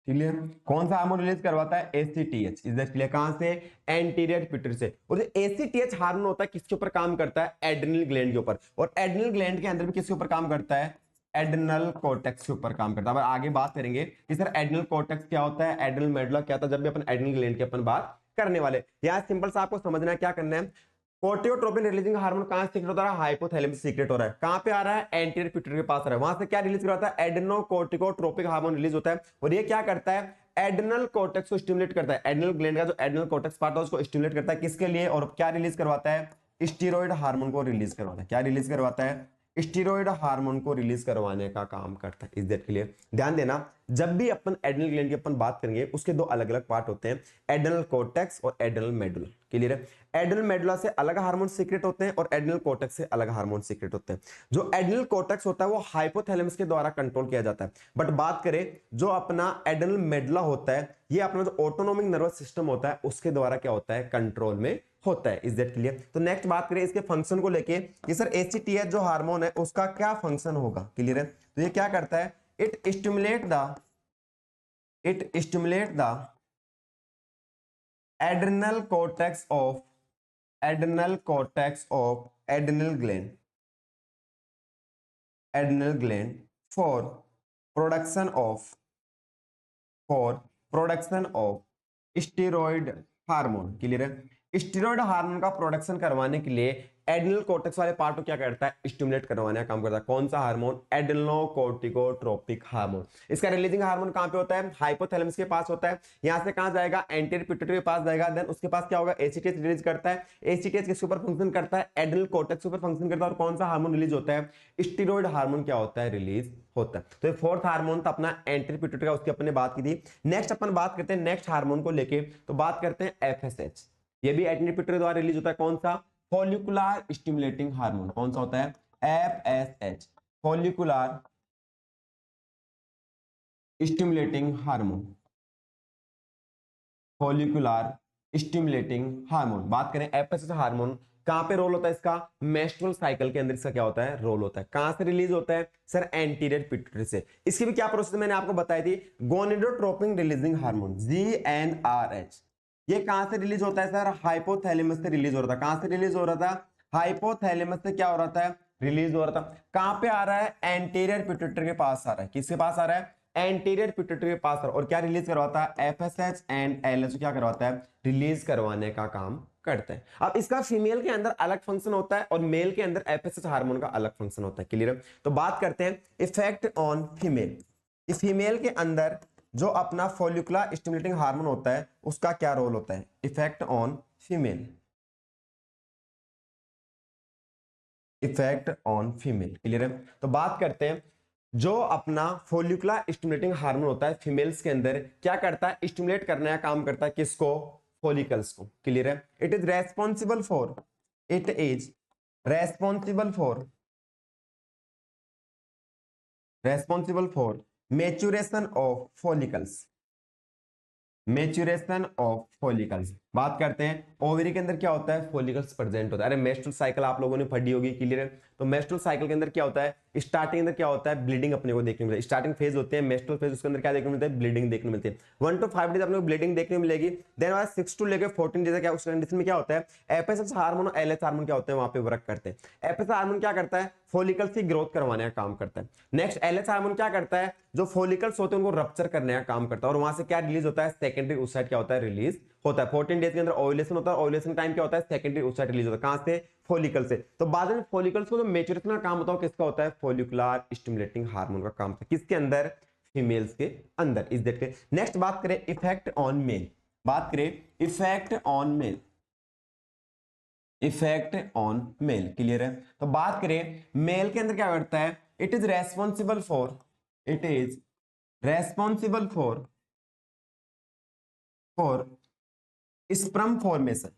क्लियर? कौन सा हार्मोन रिलीज करवाता है? ACTH। Is that clear? कहां से? एंटीरियर पिट्यूटरी से। और जो ACTH हार्मोन होता है किसके ऊपर काम करता है? एड्रिनल ग्लैंड के ऊपर। और एड्रिनल ग्लैंड के अंदर भी किसके ऊपर काम करता है? एड्रिनल कॉर्टेक्स के ऊपर काम करता है। अब आगे बात करेंगे कि सर एड्रिनल कॉर्टेक्स क्या होता है, एड्रिनल मेडुला क्या होता है, जब भी अपन एड्रिनल ग्लैंड की अपन बात करने वाले। यहाँ सिंपल सा आपको समझना है, क्या करना है। कोर्टिकोट्रोपिन रिलीजिंग हार्मोन कहां से सीक्रेट हो रहा है? हाइपोथैलेमस सीक्रेट हो रहा है। कहां पे आ रहा है? एंटीरियर पिट्यूटरी के पास आ रहा है। वहां से क्या रिलीज करवाता है? एड्रेनोकोर्टिकोट्रोपिक हार्मोन रिलीज होता है। और ये क्या करता है? एड्रेनल कॉर्टेक्स को स्टिमुलेट करता है। एड्रेनल ग्लैंड का जो एड्रेनल कॉर्टेक्स पार्ट है उसको स्टिमुलेट करता है। किसके लिए? और क्या रिलीज करवाता है? स्टीरॉयड हार्मोन को रिलीज करवाता है। क्या रिलीज करवाता है? स्टीरॉयड हार्मोन को रिलीज करवाने का काम करता है। इस दैट के लिए ध्यान देना, जब भी अपन एड्रिनल ग्लैंड की अपन बात करेंगे उसके दो अलग अलग पार्ट होते हैं, एड्रिनल कोर्टेक्स और एड्रिनल मेडुला। क्लियर है? एड्रिनल मेडुला से अलग हार्मोन सीक्रेट होते हैं और एड्रिनल कोर्टेक्स से अलग हार्मोन सीक्रेट होते हैं। जो एड्रिनल कोर्टेक्स होता है वो हाइपोथैलेमस के द्वारा कंट्रोल किया जाता है, बट बात करें जो अपना एड्रिनल मेडुला होता है, ये अपना जो ऑटोनोमिक नर्वस सिस्टम होता है उसके द्वारा क्या होता है, कंट्रोल में होता है। Is that clear? तो नेक्स्ट बात करें इसके फंक्शन को लेके कि सर एचटीएच जो हार्मोन है उसका क्या फंक्शन होगा। क्लियर है? तो ये क्या करता है, it stimulate the adrenal cortex of adrenal gland for production of steroid hormone. Clear है? स्टेरॉइड हार्मोन का प्रोडक्शन करवाने के लिए एड्रिनल कोर्टेक्स वाले पार्ट को क्या करता है, स्टिमुलेट करवाने का काम करता है। कौन सा हार्मोन? एड्रिनोकोर्टिकोट्रोपिक हार्मोन। इसका रिलीजिंग हार्मोन कहां पे होता है? हाइपोथैलेमस के पास होता है। यहां से कहां जाएगा? एंटीरियर पिट्यूटरी के पास जाएगा। देन उसके पास क्या होगा? एसीटीएच रिलीज करता है। एसीटीएच किसके ऊपर फंक्शन करता है? एड्रिनल कोर्टेक्स के ऊपर फंक्शन करता है। और कौन सा हार्मोन रिलीज होता है? स्टेरॉइड हार्मोन क्या होता है, रिलीज होता है। तो ये फोर्थ हार्मोन था अपना एंटीरियर पिट्यूटरी का, उसकी अपने बात की थी। नेक्स्ट अपन बात करते हैं नेक्स्ट हार्मोन को लेके, तो बात करते हैं एफएसएच। ये भी एंटीरियर पिट्यूटरी द्वारा रिलीज होता है। कौन सा? Follicular stimulating hormone. कौन सा होता है? FSH, follicular stimulating hormone. बात करें एफएसएच हार्मोन कहां पे रोल होता है इसका? मेंस्ट्रुअल साइकिल के अंदर इसका क्या होता है, रोल होता है। कहां से रिलीज होता है सर? एंटीरियर पिट्यूटरी से। इसकी भी क्या प्रोसेस मैंने आपको बताई थी, गोनेडोट्रोपिन रिलीजिंग हार्मोन जीएनआरएच। ये कहां से रिलीज होता है सर? हाइपोथैलेमस से रिलीज हो रहा था। कहां से रिलीज हो रहा था? हाइपोथैलेमस से क्या हो रहा था, रिलीज हो रहा था। कहां पे आ रहा है? एंटीरियर पिट्यूटरी के पास आ रहा है। किसके पास आ रहा है? एंटीरियर पिट्यूटरी के पास आ रहा है। और क्या रिलीज करवाता है? एफएसएच एंड एलएच क्या करवाता है? रिलीज करवाने का काम करता है। अब इसका फीमेल के अंदर अलग फंक्शन होता है और मेल के अंदर एफएसएच हार्मोन का अलग फंक्शन होता है। क्लियर है? तो बात करते हैं इफेक्ट ऑन फीमेल। इस फीमेल के अंदर जो अपना फॉलिकुलर स्टिमुलेटिंग हार्मोन होता है उसका क्या रोल होता है? इफेक्ट ऑन फीमेल, क्लियर है? तो बात करते हैं जो अपना फॉलिकुलर स्टिमुलेटिंग हार्मोन होता है फीमेल्स के अंदर क्या करता है? स्टिमुलेट करने का काम करता है। किसको? फॉलिकल्स को। क्लियर है? It is responsible for maturation of follicles. बात करते हैं ओवरी के अंदर क्या होता है? फॉलिकल्स प्रेजेंट होता है। अरे मेस्ट्रुअल साइकिल आप लोगों ने पढ़ी होगी। क्लियर है? तो मेस्ट्रुअल साइकिल के अंदर क्या होता है? स्टार्टिंग अंदर क्या होता है? ब्लीडिंग अपने को देखने को मिलती है। स्टार्टिंग फेज होते हैं मेस्ट्रुअल फेज, उसके अंदर क्या देखने को मिलता है? ब्लीडिंग देखने को मिलती है। 1 to 5 डेज अपने को ब्लीडिंग देखने को मिलेगी। देन 6 to लेकर 14 डेज क्या उस कंडीशन में क्या होता है? एफएसएच हार्मोन और एलएच हार्मोन क्या होते हैं? वहां पे वर्क करते हैं। एफएसएच हार्मोन क्या करता है? फॉलिकल्स की ग्रोथ करवाने का काम करता है। नेक्स्ट एलएच हार्मोन क्या करता है? जो फॉलिकल्स होते हैं उनको रप्चर करने का काम करता है। और वहां से क्या रिलीज होता है? सेकेंडरी oocyte क्या होता है? रिलीज होता है। 14 डेज के अंदर ओव्यूलेशन होता है। ओव्यूलेशन टाइम क्या होता है? सेकेंडरी oocyte रिलीज होता है। कहां से? फॉलिकल से। तो बाद में फॉलिकल्स को जो मैच्योरेशन का काम होता है किसका होता है? फॉलिकुलर स्टिमुलेटिंग हार्मोन का काम होता है। किसके अंदर? फीमेल्स के अंदर। इस दैट के नेक्स्ट बात करें इफेक्ट ऑन मेल। क्लियर है? तो बात करें मेल के अंदर क्या करता है? It is responsible for sperm formation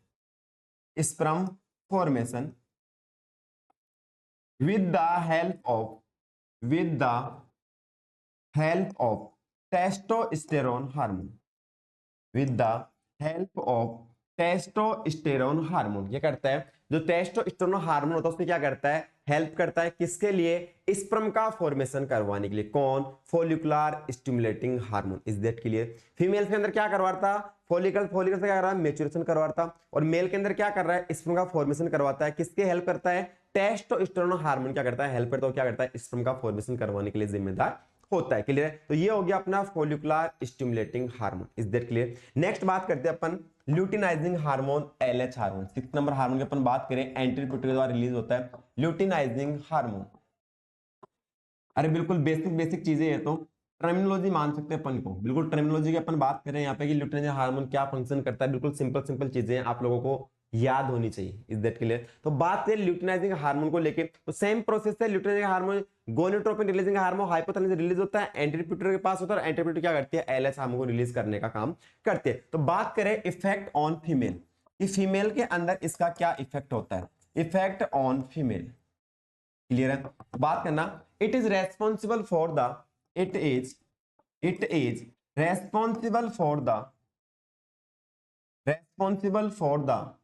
with the help of testosterone hormone ये करता है जो टेस्टोस्टेरोन हार्मोन होता है उसमें क्या करता है? हेल्प करता है। किसके लिए? स्पर्म का फॉर्मेशन करवाने के लिए। कौन? Follicular stimulating hormone. Is that clear? Female के अंदर क्या करवाता? फॉलिकल से क्या कर रहा है? मैच्योरेशन करवाता। और मेल के अंदर क्या कर रहा है? स्पर्म का फॉर्मेशन करवाता है। किसके हेल्प करता है? टेस्टोस्टेरोन हार्मोन क्या करता है? हेल्प करता है। क्या करता है? स्पर्म का फॉर्मेशन करवाने के लिए जिम्मेदार होता है। क्लियर है? तो ये हो गया अपना follicular stimulating hormone. Is that clear? Next बात करते हैं अपन luteinizing hormone, LH hormone. 6 number hormone की अपन बात करें एंटीरियर पिट्यूटरी द्वारा रिलीज होता है ल्यूटिनाइजिंग हार्मोन। अरे बिल्कुल बेसिक चीजें है, तो टर्मिनोलॉजी मान सकते हैं अपन को। बिल्कुल टर्मिनोलॉजी की अपन बात करें यहाँ पे कि ल्यूटिनाइजिंग हार्मोन क्या फंक्शन करता है, बिल्कुल सिंपल चीजें आप लोगों को याद होनी चाहिए। Is that clear? तो बात करें ल्यूटिनाइजिंग हार्मोन को लेके, तो सेम प्रोसेस है। Luteinizing hormone gonadotropin releasing hormone hypothalamus release होता है, एंटीरियर पिट्यूटरी के पास होता है, और एंटीरियर पिट्यूटरी क्या करती है, एलएच हार्मोन को रिलीज करने का काम करती है। तो बात करें इफेक्ट ऑन फीमेल, कि फीमेल के अंदर इसका क्या इफेक्ट होता है, इफेक्ट ऑन फीमेल। क्लियर है? बात करना, it is responsible for the, it is responsible for the, responsible for the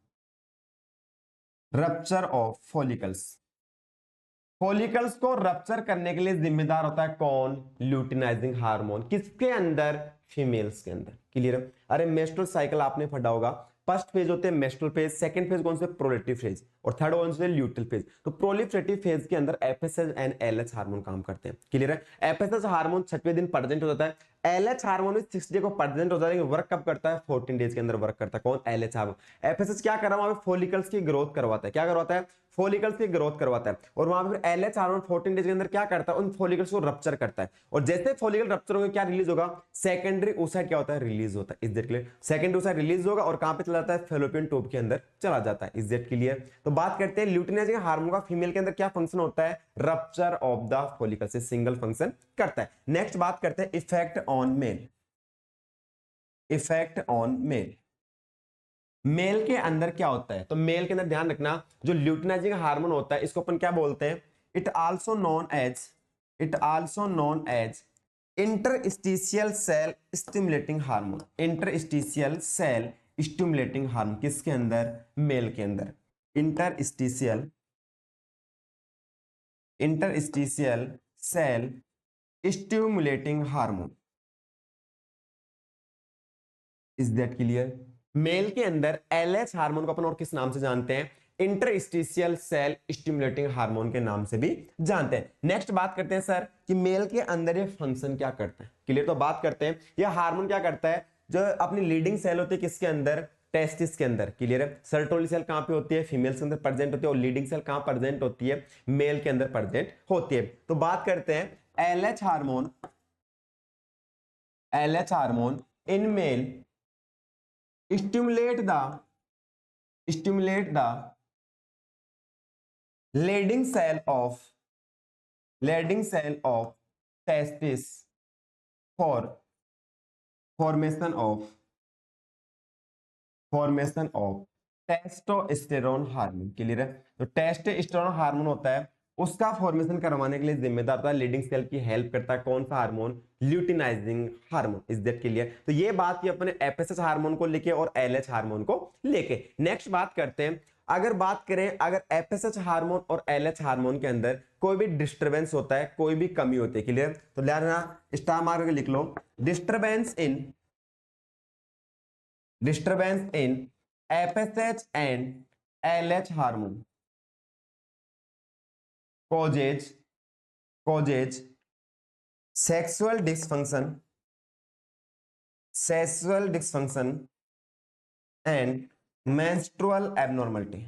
rupture of follicles। Follicles को रप्चर करने के लिए जिम्मेदार होता है कौन, ल्यूटिनाइजिंग हार्मोन। किसके अंदर, फीमेल्स के अंदर। क्लियर है? अरे मेस्ट्रुअल साइकिल आपने पढ़ा होगा, फर्स्ट फेज होते हैं मेस्ट्रुअल फेज, सेकंड फेज कौन से, प्रोलिफरेटिव फेज, और थर्ड कौन से, ल्यूटिल फेज। तो प्रोलिफरेटिव फेज के अंदर एफएसएच एंड एलएच हार्मोन काम करते हैं। क्लियर है? एफएसएच हार्मोन 6वें दिन प्रेजेंट हो जाता है, एलएच हार्मोन 6 डे को प्रेजेंट हो जाता है, वर्क कब करता है, 14 डेज के अंदर वर्क करता है। कौन, एलएच हार्मोन। एफएसएच क्या कर रहा है, फॉलिकल्स की ग्रोथ करवाता है। क्या करवाता है, फॉलिकल्स की ग्रोथ करवाता है। और वहां पर एलएच हार्मोन 14 डेज के अंदर क्या करता है, उन फॉलिकल्स को रप्चर करता है। और जैसे फॉलिकल रप्चर होगा क्या रिलीज होगा, सेकेंडरी oocyte क्या होता है, रिलीज होता है। Is that clear? Secondary oocyte release होगा और कहां पे चला जाता है, फैलोपियन ट्यूब के अंदर चला जाता है। Is that clear? तो बात करते हैं ल्यूटिनाइजिंग हार्मोन का फीमेल के अंदर क्या फंक्शन होता है, रप्चर ऑफ द फॉलिकल से सिंगल फंक्शन करता है। नेक्स्ट बात करते हैं effect on male, effect on male. Male के अंदर क्या होता है, तो मेल के अंदर ध्यान रखना, जो ल्यूटिनाइजिंग हार्मोन होता है इसको अपन क्या बोलते हैं, it also known as interstitial cell stimulating hormone. Interstitial cell stimulating hormone किसके अंदर, मेल के अंदर। Interstitial cell stimulating hormone. Is that clear? Male के अंदर एलएच हार्मोन को अपन और किस नाम से जानते हैं, इंटरस्टिशियल सेल स्टिमुलेटिंग हार्मोन के नाम से भी जानते हैं। नेक्स्ट बात करते हैं सर कि मेल के अंदर ये फंक्शन क्या करता है। क्लियर? तो बात करते हैं ये हार्मोन क्या करता है, जो अपनी लीडिंग सेल होती है किसके अंदर, टेस्टिस के अंदर। क्लियर है? सर्टोली सेल कहां पे होती है, फीमेल्स के अंदर प्रेजेंट होती है, और लीडिंग सेल कहां प्रेजेंट होती है, मेल के अंदर प्रेजेंट होती है। तो बात करते हैं LH hormone, in male stimulate the leading cell of testis for formation of testosterone hormone. Clear है? तो टेस्टोस्टेरोन हार्मोन होता है, उसका फॉर्मेशन करवाने के लिए जिम्मेदार होता है, लीडिंग सेल की हेल्प करता है कौन सा hormone, luteinizing hormone. Is that clear? तो ये बात की अपने एफएसएच हार्मोन को लेके और एलएच हार्मोन को लेके। नेक्स्ट बात करते हैं, अगर बात करें, अगर एफएसएच हार्मोन और एलएच हार्मोन के अंदर कोई भी डिस्टरबेंस होता है, कोई भी कमी होती है। क्लियर? तो लेना स्टार मार्क लिख लो, disturbance in FSH and LH hormone causes sexual dysfunction and menstrual abnormality।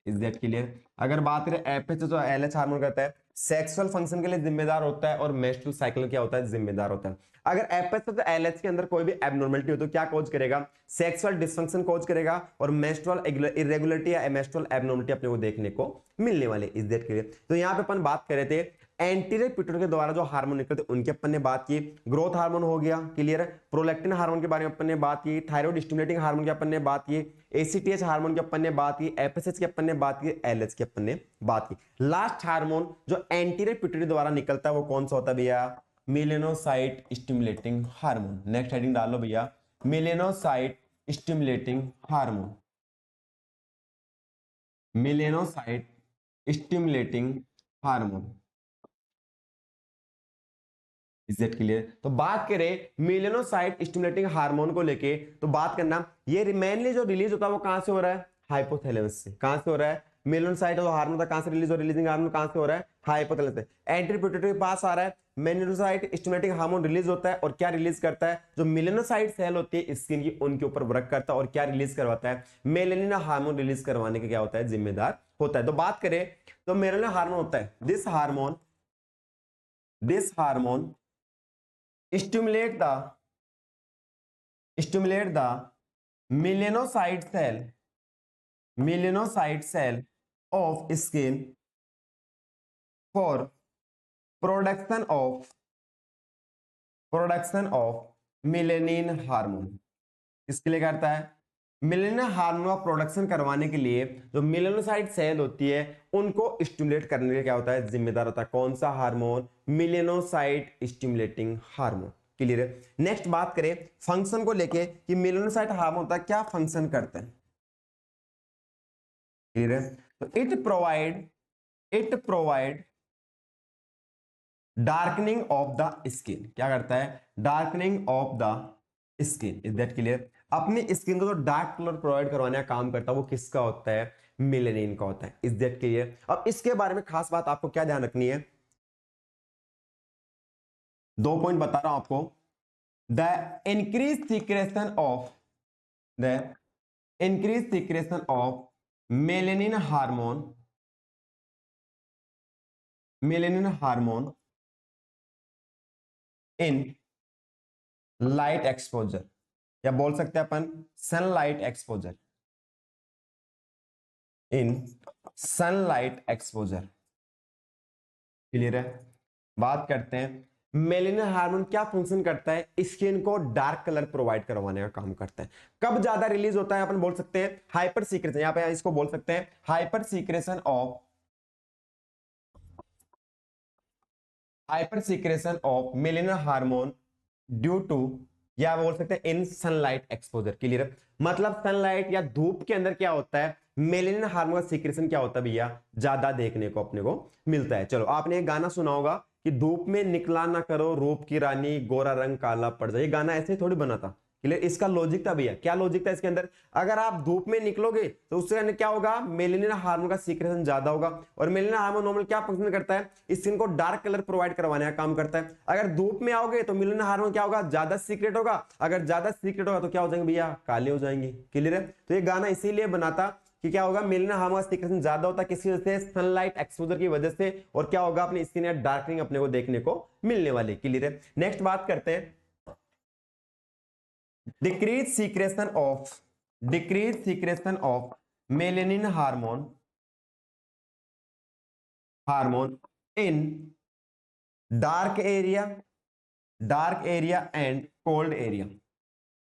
Is that clear? अगर बात करें एफएसएच और एलएच हार्मोन कहता है सेक्सुअल फंक्शन के लिए जिम्मेदार होता है, और मेंस्ट्रुअल साइकिल क्या होता है, जिम्मेदार होता है। अगर एफएसएच और एलएच के अंदर कोई भी एबनॉर्मलिटी हो तो क्या कॉज करेगा, सेक्सुअल डिसफंक्शन कॉज करेगा, और मेंस्ट्रुअल इरेगुलरिटी या मेंस्ट्रुअल एबनॉर्मलिटी अपने को देखने को मिलने वाले। Is that clear? तो यहाँ पे अपन बात कर रहे थे एंटीरियर पिट्यूटरी के द्वारा जो हार्मोन निकलते हैं उनके अपन ने बात की, ग्रोथ हार्मोन हो गया। क्लियर है? प्रोलैक्टिन हार्मोन के बारे में अपन ने बात की, थायराइड स्टिमुलेटिंग हार्मोन की अपन ने बात की, एसीटीएच हार्मोन की अपन ने बात की, एफएसएच की अपन ने बात की, एलएच की अपन ने बात की। लास्ट हार्मोन जो एंटीरियर पिट्यूटरी द्वारा निकलता है वो कौन सा होता है भैया, melanocyte stimulating hormone. Next heading डाल लो भैया, melanocyte stimulating hormone. Melanocyte stimulating hormone. Is that clear? तो बात करें मेलेनोसाइट स्टिमुलेटिंग हार्मोन को लेके, तो बात करना ये मेनली जो रिलीज होता है वो कहां से हो रहा है, हाइपोथैलेमस से। कहां से हो रहा है, मेलेनोसाइट और हार्मोन कहां से रिलीज हो, रिलीजिंग हार्मोन कहां से हो रहा है, हाइपोथैलेमस से। एंटीरियर पिट्यूटरी के पास आ रहा है, मेलेनोसाइट स्टिमुलेटिंग हार्मोन रिलीज होता है, और क्या रिलीज करता है, जो मेलेनोसाइट सेल होती है स्किन की उनके ऊपर वर्क करता है, और क्या रिलीज करवाता है, मेलेनिन हार्मोन रिलीज करवाने का क्या होता है, जिम्मेदार होता है। तो बात करें तो मेलेनिन हार्मोन होता है, this hormone stimulate the melanocyte cell of skin for production of melanin hormone. किसके लिए करता है? मेलेनिन हार्मोन का प्रोडक्शन करवाने के लिए जो मेलेनोसाइट सेल होती है उनको स्टिमुलेट करने के लिए क्या होता है, जिम्मेदार होता है। कौन सा hormone? Melanocyte stimulating hormone. Clear है? नेक्स्ट बात करें फंक्शन को लेके कि मेलेनोसाइट हार्मोन होता है क्या फंक्शन करता है। क्लियर है? तो it provide darkening of the skin. क्या करता है? Darkening of the skin. Is that clear? अपनी स्किन को जो डार्क कलर प्रोवाइड करवाने का काम करता है वो किसका होता है? मेलेनिन का होता है। Is that clear? अब इसके बारे में खास बात आपको क्या ध्यान रखनी है, 2 पॉइंट बता रहा हूं आपको। The increase secretion of melanin hormone in light exposure, या बोल सकते हैं अपन sunlight exposure, in sunlight exposure. Clear है? बात करते हैं मेलेनिन हार्मोन क्या फंक्शन करता है, स्किन को डार्क कलर प्रोवाइड करवाने का काम करता है। कब ज्यादा रिलीज होता है? अपन बोल सकते हैं हाइपर सीक्रेशन, यहां पे इसको बोल सकते हैं hyper secretion of melanin hormone due to, या बोल सकते हैं इन सनलाइट एक्सपोजर। क्लियर? मतलब सनलाइट या धूप के अंदर क्या होता है, मेलेनिन हार्मोन का सीक्रेशन क्या होता है भैया, ज्यादा देखने को अपने को मिलता है। चलो आपने एक गाना सुना होगा कि धूप में निकला ना करो रूप की रानी, गोरा रंग काला पड़ जाए। ये गाना ऐसे थोड़ी बना था। क्लियर? इसका लॉजिक था भैया, क्या लॉजिक था इसके अंदर, अगर आप धूप में निकलोगे तो उससे अंदर क्या होगा, मेलेनिन हार्मोन का सीक्रेशन ज्यादा होगा। और मेलेनिन हार्मोन नॉर्मल क्या फंक्शन करता है, स्किन को डार्क कलर प्रोवाइड करवाने का काम करता है। अगर धूप में आओगे तो मेलेनिन हार्मोन क्या होगा, ज्यादा सीक्रेट होगा। अगर ज्यादा सीक्रेट होगा तो क्या हो जाएंगे भैया, काले हो जाएंगे। क्लियर है? तो ये गाना इसीलिए बना था कि क्या होगा, मेलेनिन हार्मोन का सीक्रेशन ज्यादा होता है किसकी वजह से, सनलाइट एक्सपोजर की वजह से। और क्या होगा, अपनी स्किन डार्कनिंग अपने को देखने को मिलने वाली। क्लियर है? नेक्स्ट बात करते हैं decrease secretion of melanin hormone in dark area and cold area.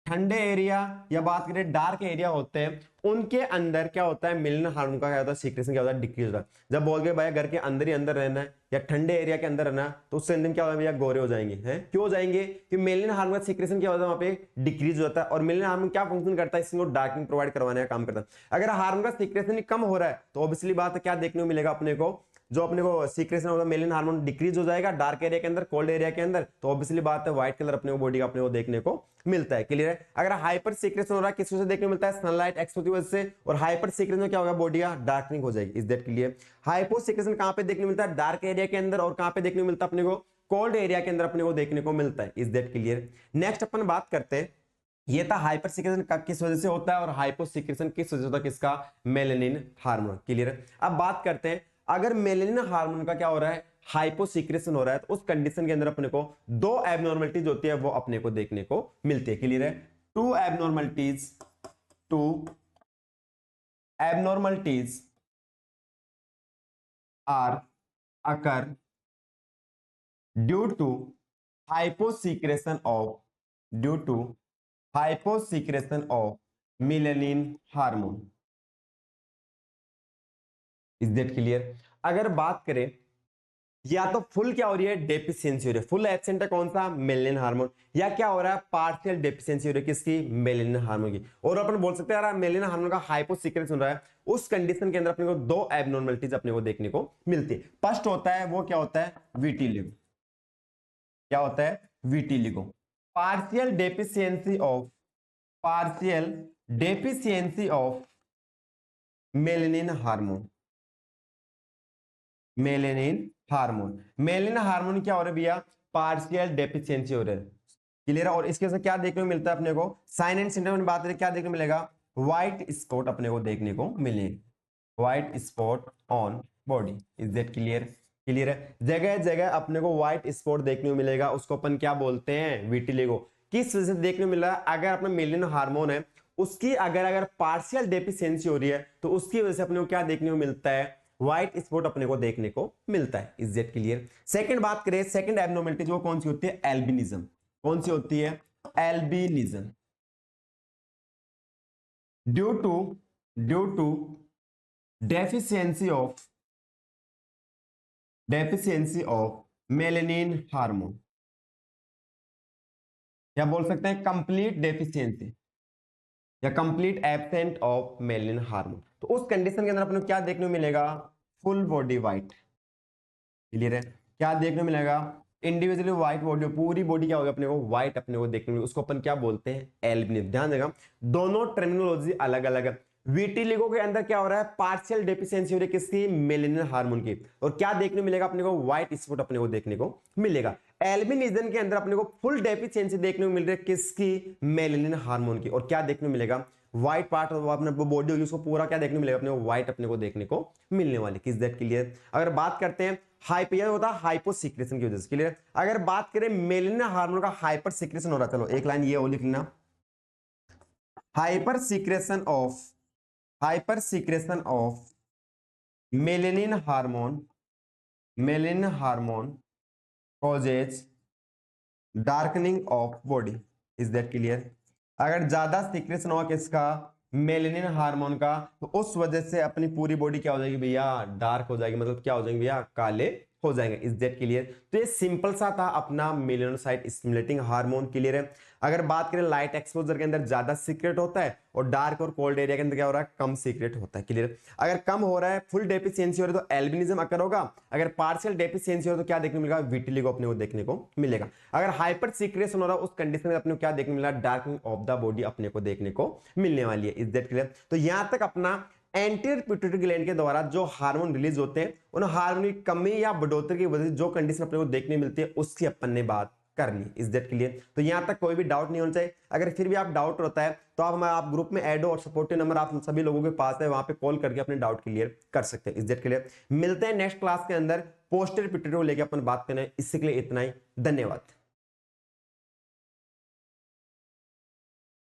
ठंडे एरिया या बात करें डार्क एरिया होते हैं उनके अंदर क्या होता है, मेलेनिन हार्मोन का क्या होता है, सीक्रेशन क्या होता है, डिक्रीज होता है। जब बोल के भाई घर के अंदर ही अंदर रहना है या ठंडे एरिया के अंदर रहना है तो उससे अंदर क्या होता है भैया, गोरे हो जाएंगे। हैं क्यों हो जाएंगे, कि मेलेनिन हार्मोन का सीक्रेशन क्या होता है वहां पे, डिक्रीज होता है। और मेलेनिन हार्मोन क्या फंक्शन करता है, इसको डार्कनिंग प्रोवाइड करवाने का काम करता है। अगर हार्मोन का सीक्रेशन कम हो रहा है तो ऑब्वियसली बात है क्या देखने को मिलेगा अपने को, जो अपने को सीक्रेशन होगा मेलेनिन हार्मोन डिक्रीज हो जाएगा डार्क एरिया के अंदर, कोल्ड एरिया के अंदर, तो ऑब्वियसली बात है व्हाइट कलर अपने को बॉडी का अपने को देखने को मिलता है। क्लियर है? अगर हाइपर सीक्रेशन हो रहा है किस वजह से देखने को मिलता है, सनलाइट एक्सपोजर की वजह से। और हाइपर सीक्रेशन में क्या होगा, बॉडी का डार्कनिंग हो जाएगी। Is that clear? Hypo secretion कहां पे देखने को मिलता है, डार्क एरिया के अंदर। और कहां पे देखने को मिलता है अपने को, कोल्ड एरिया के अंदर अपने को देखने को मिलता है। Is that clear? नेक्स्ट अपन बात करते हैं, ये था हाइपर सीक्रेशन किस वजह से होता है और हाइपो सीक्रेशन किस वजह से होता है, किसका, मेलेनिन हार्मोन। क्लियर है? अब बात करते हैं अगर मेलेनिन हार्मोन का क्या हो रहा है, हाइपो सीक्रेशन हो रहा है, तो उस कंडीशन के अंदर अपने को दो एबनॉर्मलिटीज होती है वो अपने को देखने को मिलती है। क्लियर है? Two abnormalities are occur due to hyposecretion of due to hyposecretion of melanin hormone. Is that clear? अगर बात करें या तो फुल क्या हो रही है, डेफिशिएंसी हो रही है, फुल एब्सेंट है कौन सा, मेलेनिन हार्मोन, या क्या हो रहा है, पार्शियल डेफिशिएंसी हो रही है किसकी, मेलेनिन हार्मोन की। और अपन बोल सकते हैं यार मेलेनिन हार्मोन का हाइपोसीक्रेशन हो रहा है, उस कंडीशन के अंदर अपने को दो एबनॉर्मलिटीज अपने को देखने को मिलती है। फर्स्ट होता है वो क्या होता है, विटिलिगो। क्या होता है, vitiligo, partial deficiency of melanin hormone. Melanin hormone क्या हो रहा है भैया, पार्शियल डेफिशिएंसी हो रहा है। क्लियर है? और इसके से क्या देखने को मिलता है अपने को, साइन एंड सिम्टम में बात करें क्या देखने को मिलेगा, व्हाइट स्पॉट अपने को देखने को मिलेगा, white spot on body. Is that clear? Clear है? जगह जगह अपने को व्हाइट स्पॉट देखने को मिलेगा, उसको अपन क्या बोलते हैं, विटिलिगो। किस वजह से देखने को मिल रहा है, अगर अपना मेलेनिन हार्मोन है उसकी अगर पार्शियल डेफिशिएंसी हो रही है तो उसकी वजह से अपने को क्या देखने को मिलता है, व्हाइट स्पॉट अपने को देखने को मिलता है। Is that clear? सेकंड बात करें, सेकंड एब्नॉर्मलिटी वो कौन सी होती है, एल्बिनिज्म। कौन सी होती है, albinism. Due to deficiency of melanin hormone, या बोल सकते हैं कंप्लीट डेफिशिएंसी या complete absent of melanin hormone. तो उस कंडीशन के अंदर अपने को क्या देखने को मिलेगा, फुल बॉडी व्हाइट। क्लियर है? क्या देखने को मिलेगा, इंडिविजुअली व्हाइट बॉडी, पूरी बॉडी क्या होगी अपने को व्हाइट अपने को देखने को, उसको अपन क्या बोलते हैं, एल्बिनिज्म। ध्यान देगा, दोनों टर्मिनोलॉजी अलग अलग है। विटिलिगो के अंदर क्या हो रहा है, पार्शियल डेफिशिएंसी हो रही है किसकी, मेलेनिन हार्मोन की, और क्या देखने को मिलेगा अपने को, व्हाइट स्पॉट अपने को देखने को मिलेगा। एल्बिनिज्म के अंदर अपने को फुल डेफिशिएंसी देखने को मिल रही है किसकी, मेलेनिन हार्मोन की, और क्या देखने को मिलेगा, व्हाइट पार्ट अपने बॉडी होगी उसको पूरा क्या देखने को मिलेगा अपने को, व्हाइट अपने को देखने को मिलने वाली। किस दैट क्लियर? अगर बात करते हैं हाइपर होता है हाइपो सीक्रेशन की वजह से। क्लियर? अगर बात करें मेलेनिन हार्मोन का हाइपर सीक्रेशन हो रहा है, चलो एक लाइन ये और लिख लेना, hyper secretion of melanin hormone causes darkening of body. Is that clear? अगर ज्यादा सीक्रेशन हुआ किसका, मेलेनिन हार्मोन का, तो उस वजह से अपनी पूरी बॉडी क्या हो जाएगी भैया, डार्क हो जाएगी, मतलब क्या हो जाएंगे भैया, काले हो जाएंगे। Is that clear? तो ये सिंपल सा था अपना मेलेनोसाइट स्टिमुलेटिंग हार्मोन। क्लियर है? अगर बात करें लाइट एक्सपोजर के अंदर ज्यादा सीक्रेट होता है और डार्क और कोल्ड एरिया के अंदर क्या हो रहा है, कम सीक्रेट होता है। क्लियर? अगर कम हो रहा है, फुल डेफिशिएंसी हो रही है तो एल्बिनिज्म अकर होगा, अगर पार्शियल डेफिशिएंसी हो तो क्या देखने को मिलेगा, विटिलिगो अपने को देखने को मिलेगा। अगर हाइपर सीक्रेशन हो रहा है उस कंडीशन में अपने को क्या देखने को मिला, डार्कनिंग ऑफ द बॉडी अपने को देखने को मिलने वाली है। Is that clear? तो यहां तक अपना एंटीरियर पिट्यूटरी ग्लैंड के द्वारा जो हार्मोन रिलीज होते हैं उन हार्मोन की कमी या बढ़ोतरी की वजह से जो कंडीशन अपने को देखने मिलती है उसकी अपन ने बात कर ली। Is that clear? तो यहां तक कोई भी डाउट नहीं होना चाहिए। अगर फिर भी आप डाउट होता है तो आप ग्रुप में ऐड हो और सपोर्टिव नंबर आप सभी लोगों के पास है, वहां पे कॉल करके अपने डाउट क्लियर कर सकते हैं। Is that clear? मिलते हैं नेक्स्ट क्लास के अंदर पोस्टीरियर पिट्यूटरी को लेकर अपन बात करना है। इसके लिए इतना ही, धन्यवाद।